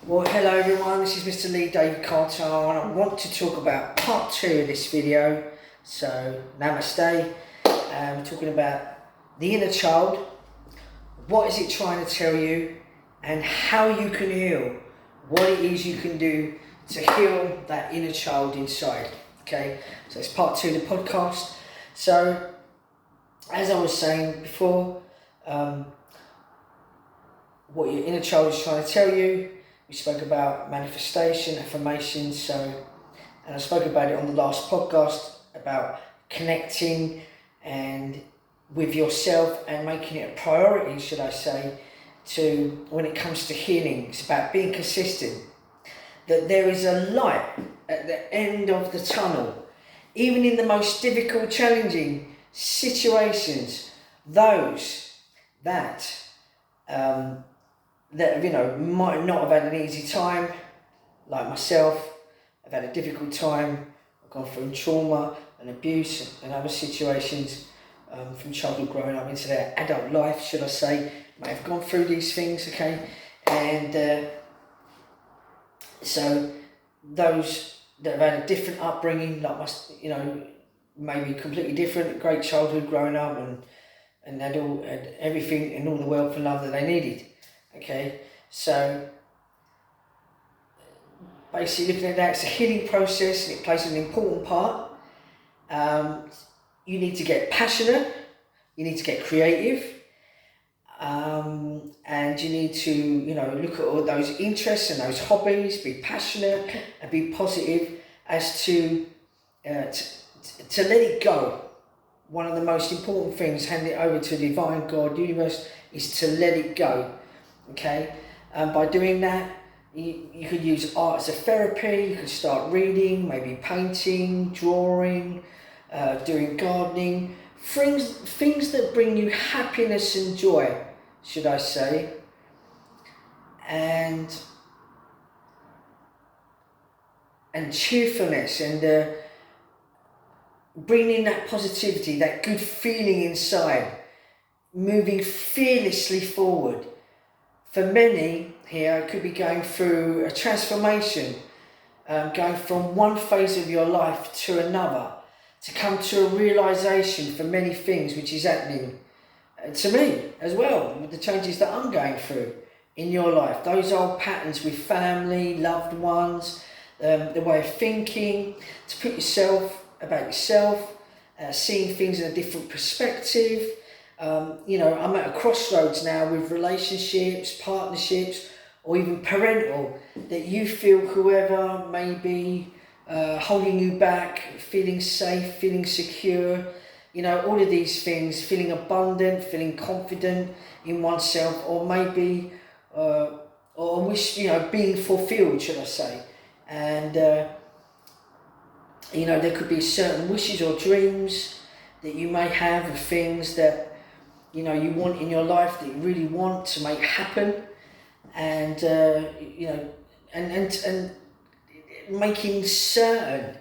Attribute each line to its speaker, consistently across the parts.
Speaker 1: Well, hello everyone, this is Mr. Lee David Carter and I want to talk about part 2 of this video. So, namaste. We're talking about the inner child, what is it trying to tell you and how you can heal, what it is you can do to heal that inner child inside. Okay, so it's part 2 of the podcast. So, as I was saying before, what your inner child is trying to tell you. We spoke about manifestation, affirmations, and I spoke about it on the last podcast about connecting and with yourself and making it a priority, should I say, to when it comes to healing. It's about being consistent. That there is a light at the end of the tunnel, even in the most difficult, challenging situations. Those that might not have had an easy time, like myself. I've had a difficult time. I've gone through trauma and abuse and other situations from childhood growing up into their adult life, should I say. May have gone through these things, okay? And so those that have had a different upbringing, like maybe completely different, great childhood growing up and had everything in all the world for love that they needed. Okay, so basically looking at that, it's a healing process and it plays an important part. You need to get passionate, you need to get creative, and you need to, look at all those interests and those hobbies, be passionate and be positive as to let it go. One of the most important things, hand it over to divine God, universe, is to let it go. Okay, by doing that, you could use art as a therapy. You could start reading, maybe painting, drawing, doing gardening, things that bring you happiness and joy, should I say, and cheerfulness, and bringing that positivity, that good feeling inside, moving fearlessly forward. For many here, it could be going through a transformation, going from one phase of your life to another, to come to a realisation for many things which is happening to me as well, with the changes that I'm going through in your life. Those old patterns with family, loved ones, the way of thinking, to put about yourself, seeing things in a different perspective. I'm at a crossroads now with relationships, partnerships, or even parental, that you feel whoever may be holding you back, feeling safe, feeling secure, all of these things, feeling abundant, feeling confident in oneself, or maybe, or wish, being fulfilled, should I say. And, there could be certain wishes or dreams that you may have of things that you want in your life, that you really want to make happen, and and making certain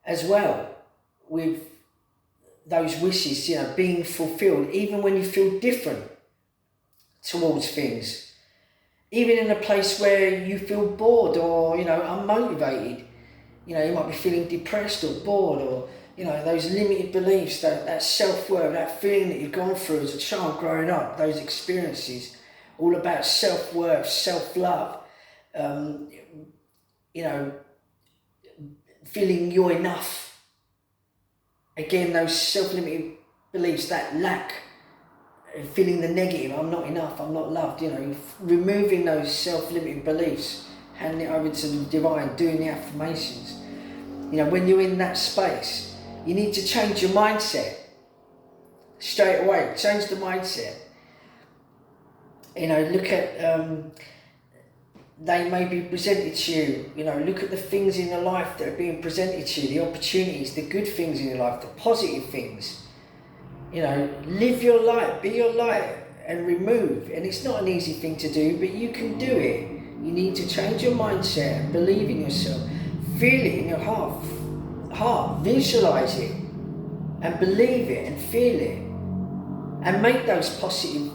Speaker 1: as well with those wishes, being fulfilled, even when you feel different towards things, even in a place where you feel bored or unmotivated. You might be feeling depressed or bored, or those limited beliefs, that self-worth, that feeling that you've gone through as a child growing up, those experiences, all about self-worth, self-love, feeling you're enough. Again, those self-limited beliefs, that lack, feeling the negative, I'm not enough, I'm not loved, removing those self-limited beliefs, handing it over to the divine, doing the affirmations. When you're in that space, you need to change your mindset straight away. Change the mindset. Look at, they may be presented to you. Look at the things in your life that are being presented to you, the opportunities, the good things in your life, the positive things. Live your life, be your light, and remove. And it's not an easy thing to do, but you can do it. You need to change your mindset and believe in yourself. Feel it in your heart, visualize it, and believe it, and feel it, and make those positive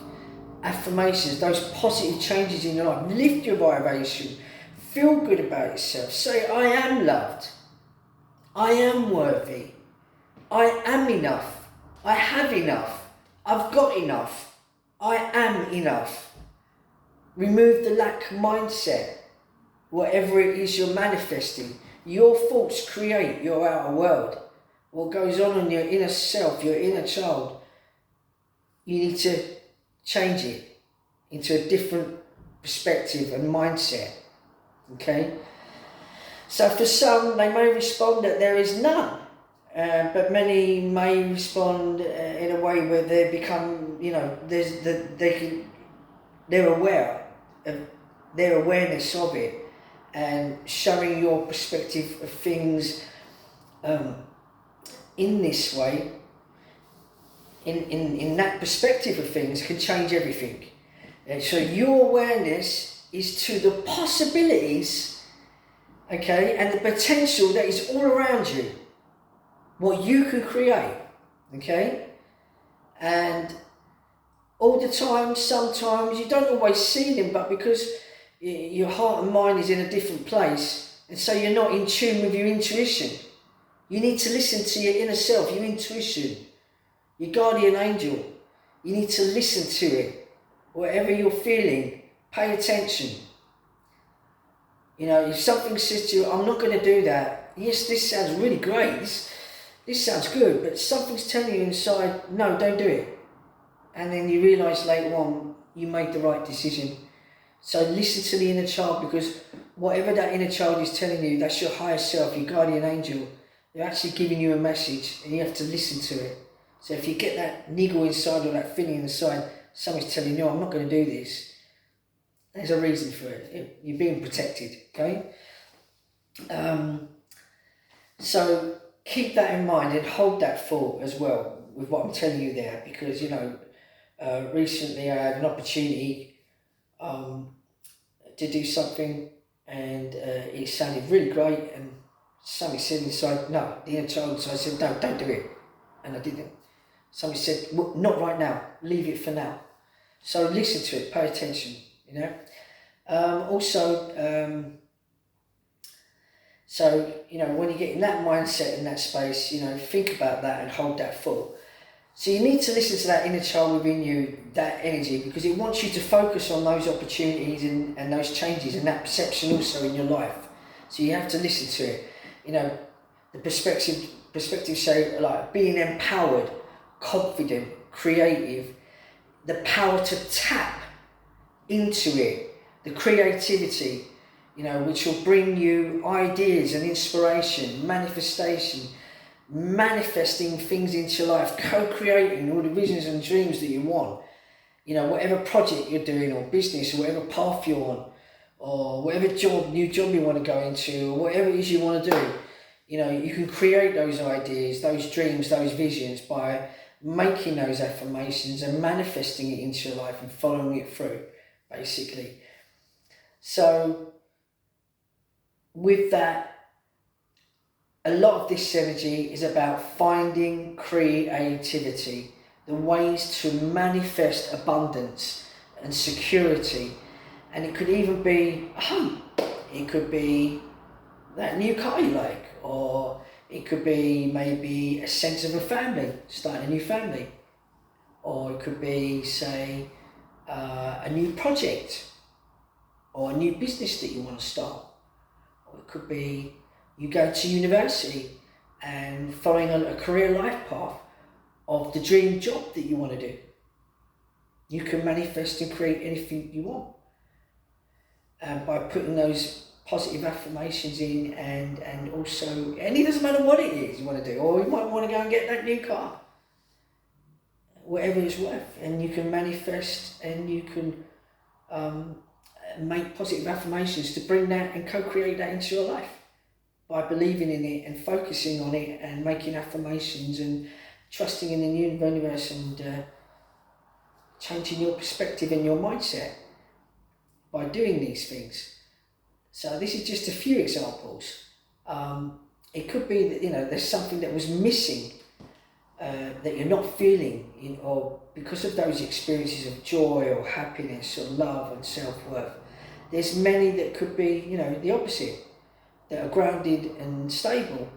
Speaker 1: affirmations, those positive changes in your life. Lift your vibration, Feel good about yourself. Say, I am loved. I am worthy. I am enough. I have enough. I've got enough. I am enough. Remove the lack mindset. Whatever it is you're manifesting. Your thoughts create your outer world. What goes on in your inner self, your inner child, you need to change it into a different perspective and mindset. Okay? So for some, they may respond that there is none. But many may respond in a way where they become, they're aware of their awareness of it, and showing your perspective of things in this way, in that perspective of things, can change everything. And so your awareness is to the possibilities, okay, and the potential that is all around you. What you can create, okay? And all the time, sometimes, you don't always see them, but because your heart and mind is in a different place, and so you're not in tune with your intuition. You need to listen to your inner self, your intuition, your guardian angel. You need to listen to it. Whatever you're feeling, pay attention. If something says to you, I'm not going to do that. Yes, this sounds really great. This sounds good, but something's telling you inside, no, don't do it. And then you realise later on, you made the right decision. So listen to the inner child, because whatever that inner child is telling you, that's your higher self, your guardian angel. They're actually giving you a message, and you have to listen to it. So if you get that niggle inside, or that feeling inside, somebody's telling you, no, I'm not going to do this, there's a reason for it. You're being protected, okay? So keep that in mind and hold that thought as well with what I'm telling you there, because recently I had an opportunity to do something, and it sounded really great, and somebody said inside, no, the inner child inside said, no, don't do it, and I didn't. Somebody said, well, not right now, leave it for now. So listen to it, pay attention, So, when you get in that mindset, in that space, think about that and hold that thought. So you need to listen to that inner child within you, that energy, because it wants you to focus on those opportunities and those changes and that perception also in your life. So you have to listen to it. The perspective say, like, being empowered, confident, creative, the power to tap into it, the creativity, which will bring you ideas and inspiration, manifestation, manifesting things into your life, co-creating all the visions and dreams that you want. Whatever project you're doing, or business, or whatever path you're on, or whatever new job you want to go into, or whatever it is you want to do, you can create those ideas, those dreams, those visions by making those affirmations and manifesting it into your life and following it through, basically. So with that, a lot of this energy is about finding creativity, the ways to manifest abundance and security. And it could even be a home. It could be that new car you like, or it could be maybe a sense of a family, starting a new family. Or it could be, say, a new project, or a new business that you want to start. Or it could be you go to university and following a career life path of the dream job that you want to do. You can manifest and create anything you want by putting those positive affirmations in, and also, and it doesn't matter what it is you want to do, or you might want to go and get that new car, whatever it's worth, and you can manifest and you can make positive affirmations to bring that and co-create that into your life by believing in it and focusing on it and making affirmations and trusting in the universe and changing your perspective and your mindset by doing these things. So this is just a few examples. It could be that there's something that was missing that you're not feeling, or because of those experiences of joy or happiness or love and self-worth, There's many that could be, the opposite, that are grounded and stable,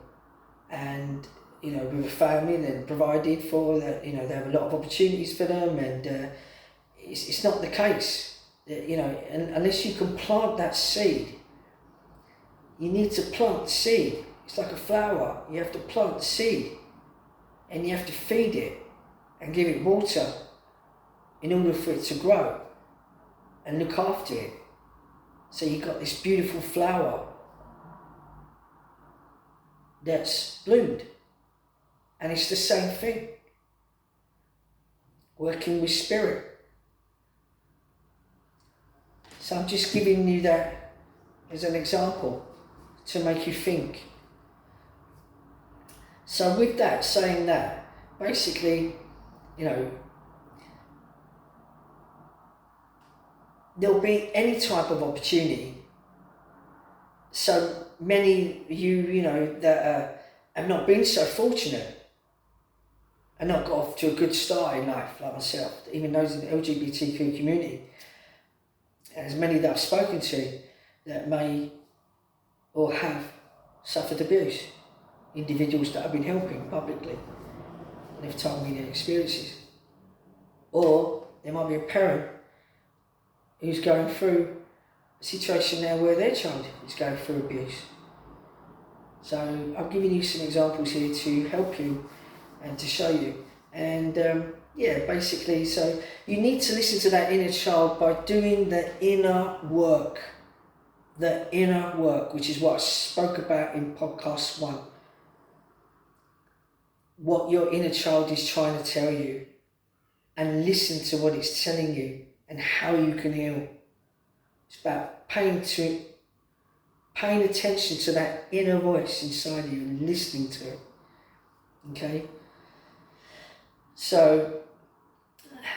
Speaker 1: and with a family and provided for, that they have a lot of opportunities for them, and it's not the case. And unless you can plant that seed, you need to plant the seed. It's like a flower. You have to plant the seed, and you have to feed it and give it water in order for it to grow and look after it. So you've got this beautiful flower that's bloomed. And it's the same thing. Working with spirit. So I'm just giving you that as an example to make you think. So with that, saying that, basically, there'll be any type of opportunity. So many of you, that have not been so fortunate and not got off to a good start in life, like myself, even those in the LGBTQ community, as many that I've spoken to that may or have suffered abuse, individuals that I've been helping publicly, and they've told me their experiences. Or there might be a parent who's going through a situation now where their child is going through abuse. So I'm giving you some examples here to help you and to show you. And basically, so you need to listen to that inner child by doing the inner work. The inner work, which is what I spoke about in podcast 1. What your inner child is trying to tell you, and listen to what it's telling you and how you can heal. It's about paying attention to that inner voice inside you and listening to it. Okay? So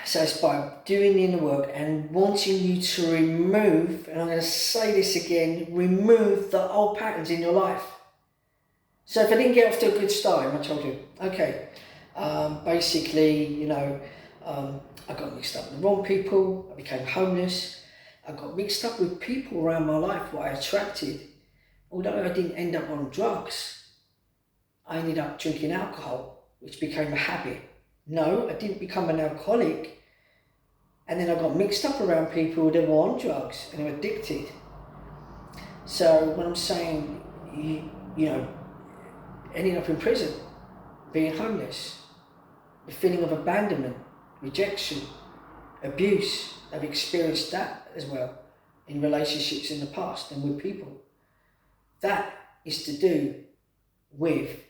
Speaker 1: it's by doing the inner work and wanting you to remove, and I'm going to say this again, remove the old patterns in your life. So if I didn't get off to a good start in my childhood, okay, basically, I got mixed up with the wrong people, I became homeless, I got mixed up with people around my life, what I attracted. Although I didn't end up on drugs, I ended up drinking alcohol, which became a habit. No, I didn't become an alcoholic. And then I got mixed up around people that were on drugs and were addicted. So when I'm saying, ending up in prison, being homeless, the feeling of abandonment, rejection, abuse, I've experienced that as well in relationships in the past and with people. That is to do with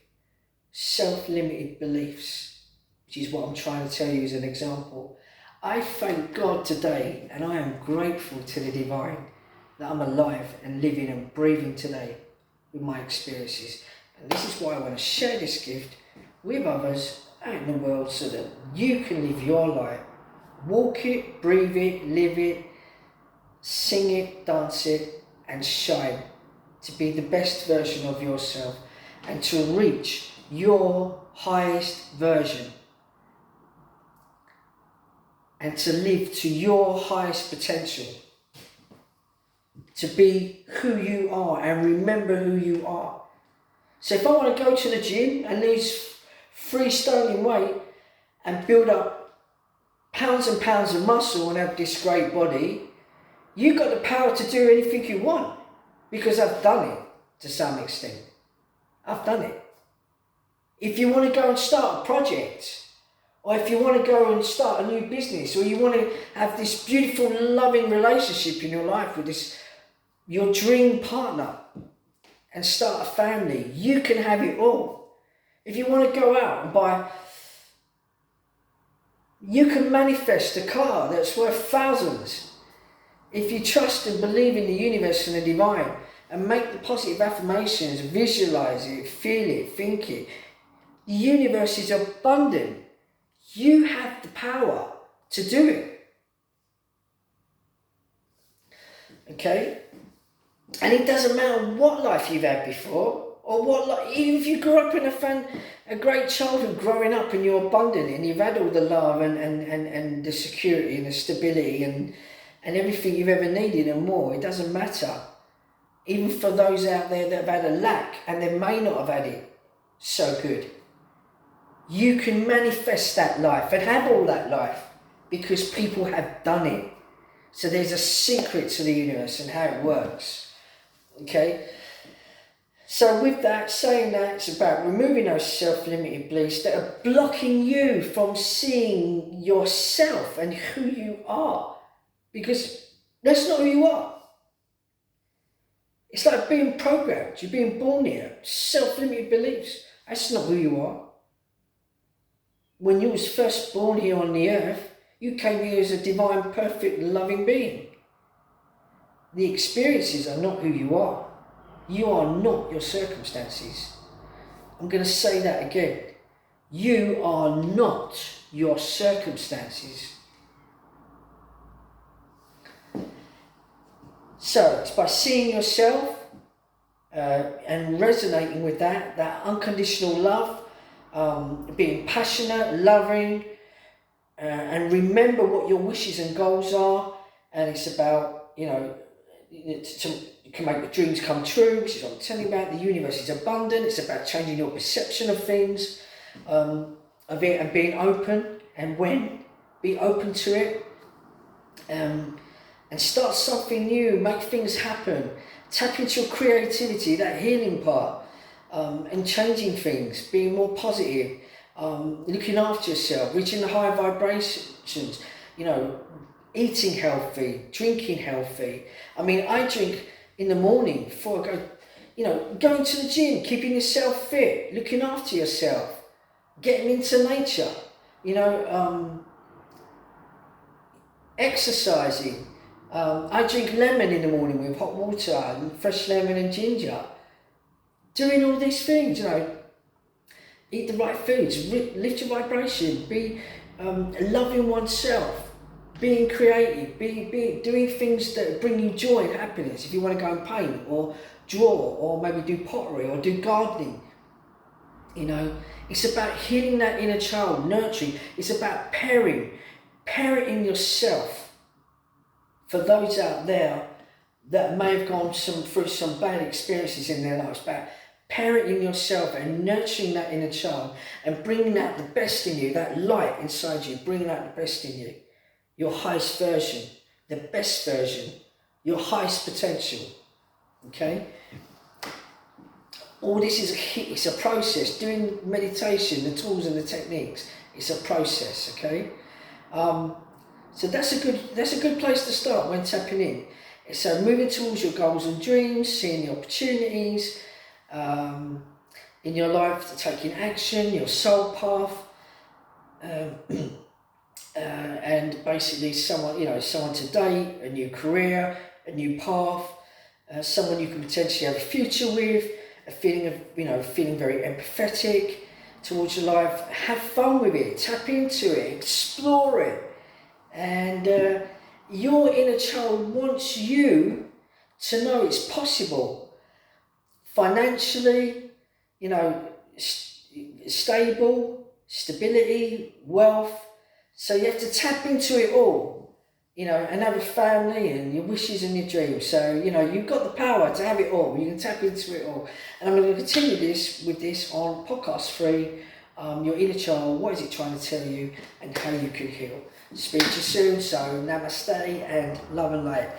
Speaker 1: self-limited beliefs, which is what I'm trying to tell you as an example. I thank God today, and I am grateful to the divine that I'm alive and living and breathing today with my experiences. And this is why I want to share this gift with others out in the world so that you can live your life. Walk it, breathe it, live it, sing it, dance it, and shine to be the best version of yourself and to reach your highest version and to live to your highest potential, to be who you are and remember who you are. So if I want to go to the gym and lose 3 stone in weight and build up pounds and pounds of muscle and have this great body, you've got the power to do anything you want, because I've done it to some extent. I've done it. If you want to go and start a project, or if you want to go and start a new business, or you want to have this beautiful, loving relationship in your life with your dream partner and start a family, you can have it all. If you want to go out and buy, you can manifest a car that's worth thousands. If you trust and believe in the universe and the divine and make the positive affirmations, visualize it, feel it, think it, the universe is abundant. You have the power to do it. Okay? And it doesn't matter what life you've had before, or what life, even if you grew up in a great childhood growing up and you're abundant and you've had all the love and the security and the stability and and everything you've ever needed and more. It doesn't matter. Even for those out there that have had a lack and they may not have had it so good. You can manifest that life and have all that life because people have done it. So there's a secret to the universe and how it works. Okay? So with that, saying that, it's about removing those self-limiting beliefs that are blocking you from seeing yourself and who you are. Because that's not who you are. It's like being programmed. You're being born here. Self-limiting beliefs. That's not who you are. When you was first born here on the earth, you came here as a divine, perfect, loving being. The experiences are not who you are. You are not your circumstances. I'm going to say that again. You are not your circumstances. So it's by seeing yourself and resonating with that unconditional love, being passionate, loving, and remember what your wishes and goals are. And it's about, you can make the dreams come true, which is what I'm telling you about. The universe is abundant. It's about changing your perception of things, of it, and being open. And when, be open to it. And start something new, make things happen. Tap into your creativity, that healing part, and changing things, being more positive, looking after yourself, reaching the higher vibrations, eating healthy, drinking healthy. I mean, I drink in the morning before I go, going to the gym, keeping yourself fit, looking after yourself, getting into nature, exercising. I drink lemon in the morning with hot water and fresh lemon and ginger. Doing all these things, eat the right foods, lift your vibration, be loving oneself, being creative, be doing things that bring you joy and happiness. If you want to go and paint or draw or maybe do pottery or do gardening, it's about healing that inner child, nurturing. It's about parenting yourself. For those out there that may have gone through some bad experiences in their lives, about parenting yourself and nurturing that inner child and bringing out the best in you, that light inside you, bringing out the best in you, your highest version, the best version, your highest potential, okay? All this it's a process. Doing meditation, the tools and the techniques, it's a process, okay? So that's a good place to start when tapping in. So moving towards your goals and dreams, seeing the opportunities in your life, taking action, your soul path, and basically someone to date, a new career, a new path, someone you can potentially have a future with, a feeling of feeling very empathetic towards your life. Have fun with it, tap into it, explore it. And your inner child wants you to know it's possible. Financially, stable, stability, wealth. So you have to tap into it all, and have a family and your wishes and your dreams. So, you've got the power to have it all. You can tap into it all. And I'm going to continue with this on podcast 3. Your inner child, what is it trying to tell you and how you can heal. Speak to you soon, so namaste and love and light.